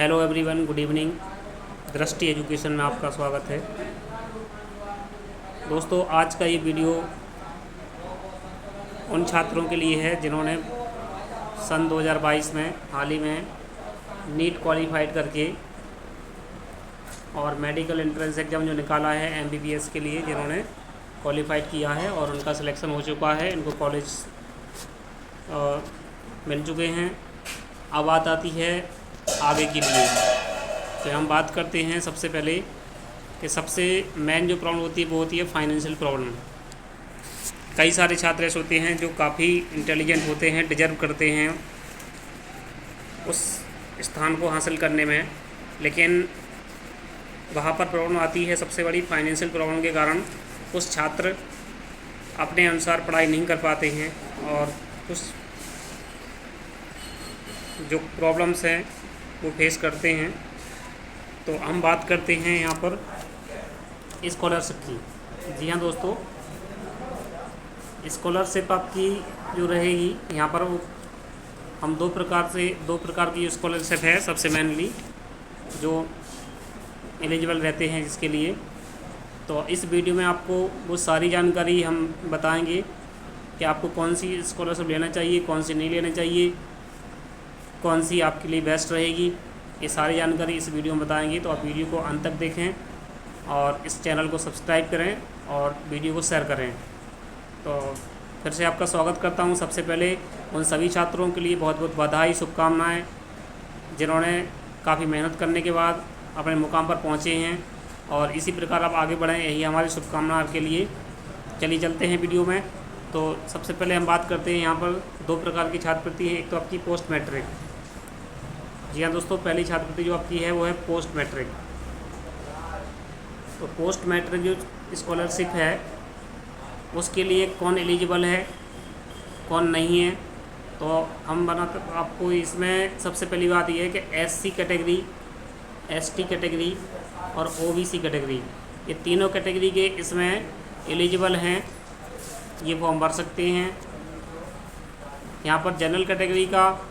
Hello everyone, good evening. दृष्टि education में आपका स्वागत है। दोस्तों, आज का ये वीडियो उन छात्रों के लिए है जिन्होंने सन 2022 में हाल ही में नीट क्वालिफाइड करके और मेडिकल एंट्रेंस एग्ज़ाम जो निकाला है एमबीबीएस के लिए, जिन्होंने क्वालिफाइड किया है और उनका सिलेक्शन हो चुका है, इनको कॉलेज मिल चुके हैं। अब बात आती है आगे के लिए। तो हम बात करते हैं सबसे पहले कि सबसे मेन जो प्रॉब्लम होती है वो होती है फाइनेंशियल प्रॉब्लम। कई सारे छात्र ऐसे होते हैं जो काफ़ी इंटेलिजेंट होते हैं, डिजर्व करते हैं उस स्थान को हासिल करने में, लेकिन वहाँ पर प्रॉब्लम आती है सबसे बड़ी फाइनेंशियल प्रॉब्लम के कारण। कुछ छात्र अपने अनुसार पढ़ाई नहीं कर पाते हैं और कुछ जो प्रॉब्लम्स हैं वो फेस करते हैं। तो हम बात करते हैं यहाँ पर स्कॉलरशिप की। जी हाँ दोस्तों, स्कॉलरशिप आपकी जो रहेगी यहाँ पर वो हम दो प्रकार की स्कॉलरशिप है सबसे मेनली जो एलिजिबल रहते हैं जिसके लिए। तो इस वीडियो में आपको वो सारी जानकारी हम बताएंगे कि आपको कौन सी स्कॉलरशिप लेना चाहिए, कौन सी नहीं लेना चाहिए, कौन सी आपके लिए बेस्ट रहेगी। ये सारी जानकारी इस वीडियो में बताएंगे, तो आप वीडियो को अंत तक देखें और इस चैनल को सब्सक्राइब करें और वीडियो को शेयर करें। तो फिर से आपका स्वागत करता हूं। सबसे पहले उन सभी छात्रों के लिए बहुत बहुत बधाई, शुभकामनाएं, जिन्होंने काफ़ी मेहनत करने के बाद अपने मुकाम पर पहुंचे हैं और इसी प्रकार आप आगे बढ़ें, यही हमारी शुभकामना आपके लिए। चलिए चलते हैं वीडियो में। तो सबसे पहले हम बात करते हैं यहाँ पर दो प्रकार की छात्रवृत्ति है। एक तो आपकी पोस्ट मैट्रिक। जी हाँ दोस्तों, पहली छात्रवृत्ति जो आपकी है वो है पोस्ट मैट्रिक। तो पोस्ट मैट्रिक जो स्कॉलरशिप है उसके लिए कौन एलिजिबल है, कौन नहीं है, तो हम आपको इसमें सबसे पहली बात ये है कि एससी कैटेगरी, एसटी कैटेगरी और ओबीसी कैटेगरी, ये तीनों कैटेगरी के इसमें एलिजिबल हैं, ये फॉर्म भर सकते हैं। यहाँ पर जनरल कैटेगरी का,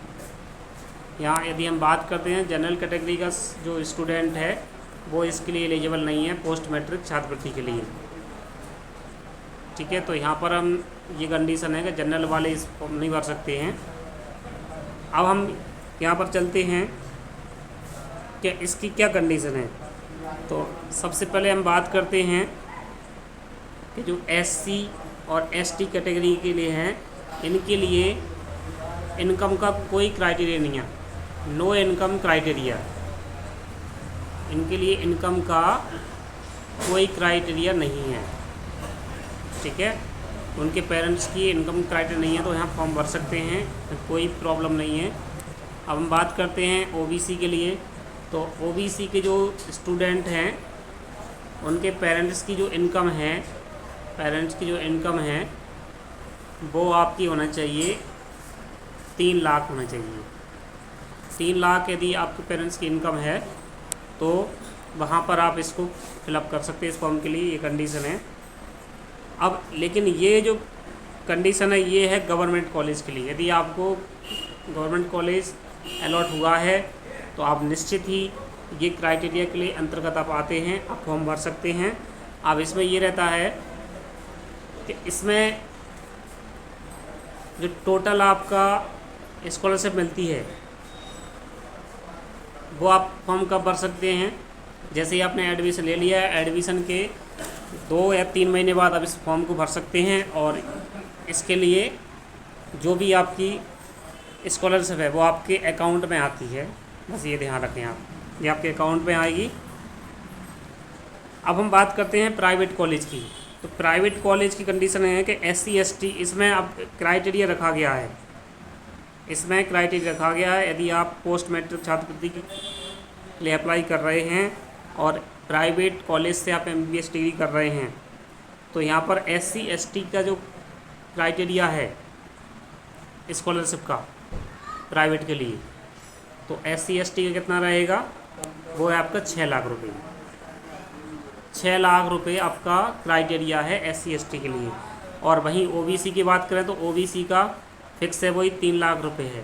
यहाँ यदि हम बात करते हैं जनरल कैटेगरी का जो स्टूडेंट है वो इसके लिए एलिजिबल नहीं है पोस्ट मैट्रिक छात्रवृत्ति के लिए। ठीक है, तो यहाँ पर हम ये कंडीशन है कि जनरल वाले इस फॉर्म नहीं भर सकते हैं। अब हम यहाँ पर चलते हैं कि इसकी क्या कंडीशन है। तो सबसे पहले हम बात करते हैं कि जो एससी और एसटी कैटेगरी के लिए हैं, इनके लिए इनकम का कोई क्राइटेरिया नहीं है, नो इनकम क्राइटेरिया। इनके लिए इनकम का कोई क्राइटेरिया नहीं है। ठीक है, उनके पेरेंट्स की इनकम क्राइटेरिया नहीं है तो यहाँ फॉर्म भर सकते हैं, कोई प्रॉब्लम नहीं है। अब हम बात करते हैं ओबीसी के लिए। तो ओबीसी के जो स्टूडेंट हैं उनके पेरेंट्स की जो इनकम है वो आपकी होना चाहिए 3 लाख होना चाहिए। 3 लाख यदि आपके पेरेंट्स की इनकम है तो वहाँ पर आप इसको फिलअप कर सकते हैं, इस फॉर्म के लिए ये कंडीशन है। अब लेकिन ये जो कंडीशन है ये है गवर्नमेंट कॉलेज के लिए। यदि आपको गवर्नमेंट कॉलेज अलॉट हुआ है तो आप निश्चित ही ये क्राइटेरिया के लिए अंतर्गत आप आते हैं, आप फॉर्म भर सकते हैं। अब इसमें ये रहता है कि इसमें जो टोटल आपका स्कॉलरशिप मिलती है वो आप फॉर्म कब भर सकते हैं, जैसे ही आपने एडमिशन ले लिया है, एडमिशन के 2 या 3 महीने बाद आप इस फॉर्म को भर सकते हैं। और इसके लिए जो भी आपकी स्कॉलरशिप है वो आपके अकाउंट में आती है, बस ये ध्यान रखें आप, ये आपके अकाउंट में आएगी। अब हम बात करते हैं प्राइवेट कॉलेज की। तो प्राइवेट कॉलेज की कंडीशन है कि एससी एसटी, इसमें अब क्राइटेरिया रखा गया है, यदि आप पोस्ट मैट्रिक छात्रवृत्ति के लिए अप्लाई कर रहे हैं और प्राइवेट कॉलेज से आप एमबीबीएस डिग्री कर रहे हैं तो यहाँ पर एससी एसटी का जो क्राइटेरिया है स्कॉलरशिप का प्राइवेट के लिए, तो एससी एसटी का कितना रहेगा, वो है आपका 6 लाख रुपये। 6 लाख रुपये आपका क्राइटेरिया है एससी एसटी के लिए। और वहीं ओबीसी की बात करें तो ओबीसी का फिक्स है वही 3 लाख रुपये है,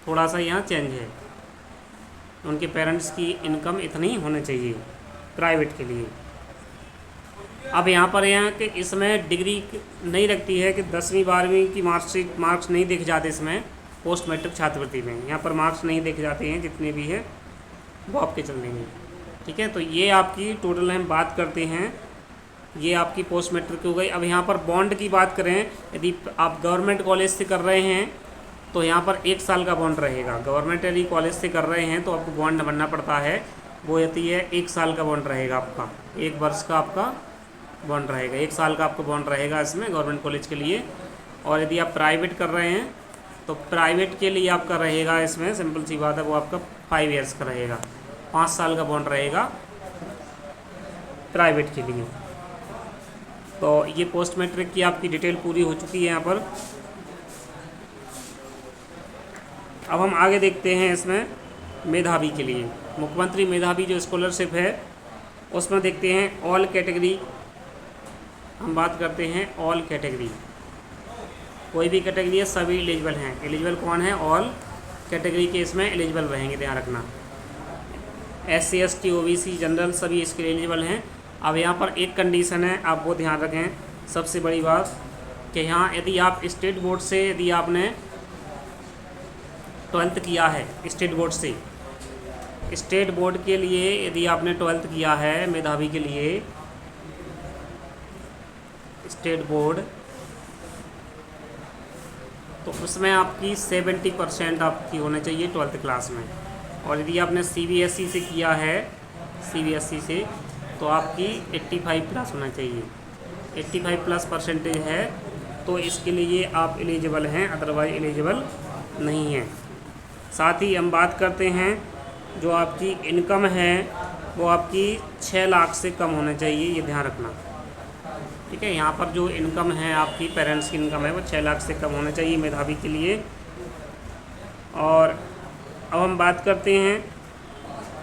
थोड़ा सा यहाँ चेंज है। उनके पेरेंट्स की इनकम इतनी होनी चाहिए प्राइवेट के लिए। अब यहाँ पर कि इसमें डिग्री नहीं रखती है कि 10वीं 12वीं की मार्कशीट, मार्क्स नहीं देखे जाते इसमें पोस्ट मैट्रिक छात्रवृत्ति में। यहाँ पर मार्क्स नहीं देखे जाते हैं, जितने भी है वो आपके चल देंगे। ठीक है, तो ये आपकी टोटल हम बात करते हैं, ये आपकी पोस्ट मैट्रिक हो गई। अब यहाँ पर बॉन्ड की बात करें, यदि आप गवर्नमेंट कॉलेज से कर रहे हैं तो यहाँ पर 1 साल का बॉन्ड रहेगा। गवर्नमेंट यदि कॉलेज से कर रहे हैं तो आपको बॉन्ड भरना पड़ता है, वो यदि है 1 साल का बॉन्ड रहेगा आपका, 1 वर्ष का आपका बॉन्ड रहेगा, 1 साल का आपका बॉन्ड रहेगा इसमें गवर्नमेंट कॉलेज के लिए। और यदि आप प्राइवेट कर रहे हैं तो प्राइवेट के लिए आपका रहेगा इसमें, सिंपल सी बात है, वो आपका 5 ईयर्स का रहेगा, 5 साल का बॉन्ड रहेगा प्राइवेट के लिए। तो ये पोस्ट मैट्रिक की आपकी डिटेल पूरी हो चुकी है यहाँ पर। अब हम आगे देखते हैं इसमें मेधावी के लिए, मुख्यमंत्री मेधावी जो स्कॉलरशिप है उसमें देखते हैं ऑल कैटेगरी। हम बात करते हैं ऑल कैटेगरी, कोई भी कैटेगरी है सभी एलिजिबल हैं। एलिजिबल कौन है? ऑल कैटेगरी के इसमें एलिजिबल रहेंगे, ध्यान रखना। SC ST OBC जनरल सभी इसके एलिजिबल हैं। अब यहाँ पर एक कंडीशन है, आप वो ध्यान रखें, सबसे बड़ी बात कि यहाँ यदि आप स्टेट बोर्ड से, यदि आपने 12th किया है स्टेट बोर्ड से, स्टेट बोर्ड के लिए यदि आपने 12th किया है मेधावी के लिए, स्टेट बोर्ड, तो उसमें आपकी 70% आपकी होना चाहिए 12th क्लास में। और यदि आपने CBSE से किया है, CBSE से, तो आपकी 85 प्लस होना चाहिए, 85 प्लस परसेंटेज है तो इसके लिए आप एलिजिबल हैं, अदरवाइज एलिजिबल नहीं हैं। साथ ही हम बात करते हैं जो आपकी इनकम है वो आपकी 6 लाख से कम होना चाहिए, ये ध्यान रखना। ठीक है, यहाँ पर जो इनकम है आपकी पेरेंट्स की इनकम है वो 6 लाख से कम होना चाहिए मेधावी के लिए। और अब हम बात करते हैं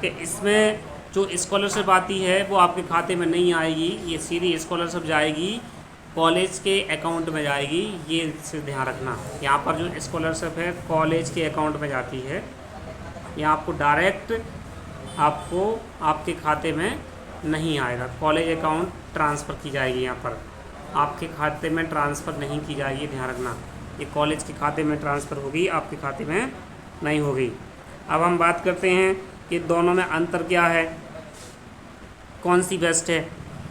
कि इसमें जो स्कॉलरशिप आती है वो आपके खाते में नहीं आएगी, ये सीधी स्कॉलरशिप जाएगी कॉलेज के अकाउंट में जाएगी, ये से ध्यान रखना। यहाँ पर जो स्कॉलरशिप है कॉलेज के अकाउंट में जाती है, यहाँ आपको डायरेक्ट आपको आपके खाते में नहीं आएगा, कॉलेज अकाउंट ट्रांसफ़र की जाएगी, यहाँ पर आपके खाते में ट्रांसफ़र नहीं की जाएगी, ध्यान रखना। ये कॉलेज के खाते में ट्रांसफ़र होगी, आपके खाते में नहीं होगी। अब हम बात करते हैं कि दोनों में अंतर क्या है, कौन सी बेस्ट है।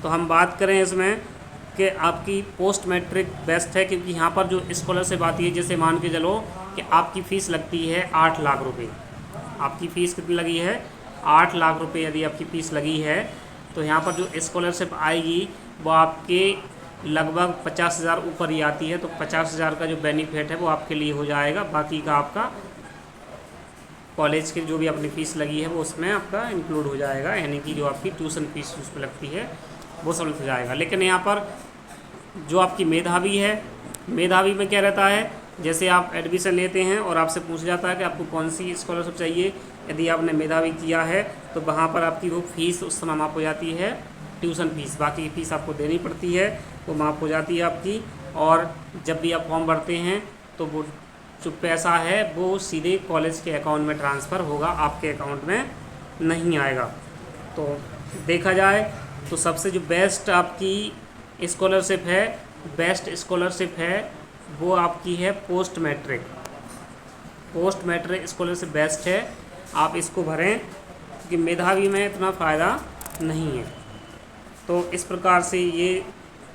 तो हम बात करें इसमें कि आपकी पोस्ट मैट्रिक बेस्ट है, क्योंकि यहाँ पर जो स्कॉलरशिप आती है, जैसे मान के चलो कि आपकी फ़ीस लगती है 8 लाख रुपए, आपकी फ़ीस कितनी लगी है? 8 लाख रुपए यदि आपकी फ़ीस लगी है तो यहाँ पर जो स्कॉलरशिप आएगी वो आपके लगभग 50,000 ऊपर ही आती है। तो 50,000 का जो बेनिफिट है वो आपके लिए हो जाएगा, बाकी का आपका कॉलेज की जो भी अपनी फ़ीस लगी है वो उसमें आपका इंक्लूड हो जाएगा, यानी कि जो आपकी ट्यूशन फीस उसमें लगती है वो सब हो जाएगा। लेकिन यहाँ पर जो आपकी मेधावी है, मेधावी में क्या रहता है, जैसे आप एडमिशन लेते हैं और आपसे पूछा जाता है कि आपको कौन सी स्कॉलरशिप चाहिए, यदि आपने मेधावी किया है तो वहाँ पर आपकी वो फ़ीस उस समय माफ़ हो जाती है, ट्यूशन फ़ीस, बाकी की फ़ीस आपको देनी पड़ती है, वो माफ़ हो जाती है आपकी। और जब भी आप फॉर्म भरते हैं तो वो जो पैसा है वो सीधे कॉलेज के अकाउंट में ट्रांसफ़र होगा, आपके अकाउंट में नहीं आएगा। तो देखा जाए तो सबसे जो बेस्ट आपकी स्कॉलरशिप है, बेस्ट स्कॉलरशिप है वो आपकी है post matric. Post matric scholarship best है, आप इसको भरें, क्योंकि मेधावी में इतना फ़ायदा नहीं है। तो इस प्रकार से ये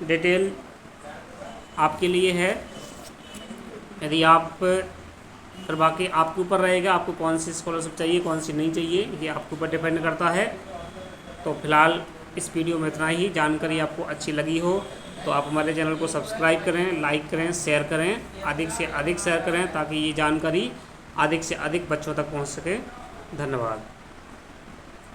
डिटेल आपके लिए है। यदि आप, फिर बाकी आपके ऊपर रहेगा आपको कौन सी स्कॉलरशिप चाहिए कौन सी नहीं चाहिए, ये आपके ऊपर डिपेंड करता है। तो फिलहाल इस वीडियो में इतना ही। जानकारी आपको अच्छी लगी हो तो आप हमारे चैनल को सब्सक्राइब करें, लाइक करें, शेयर करें, अधिक से अधिक शेयर करें ताकि ये जानकारी अधिक से अधिक बच्चों तक पहुंच सके। धन्यवाद।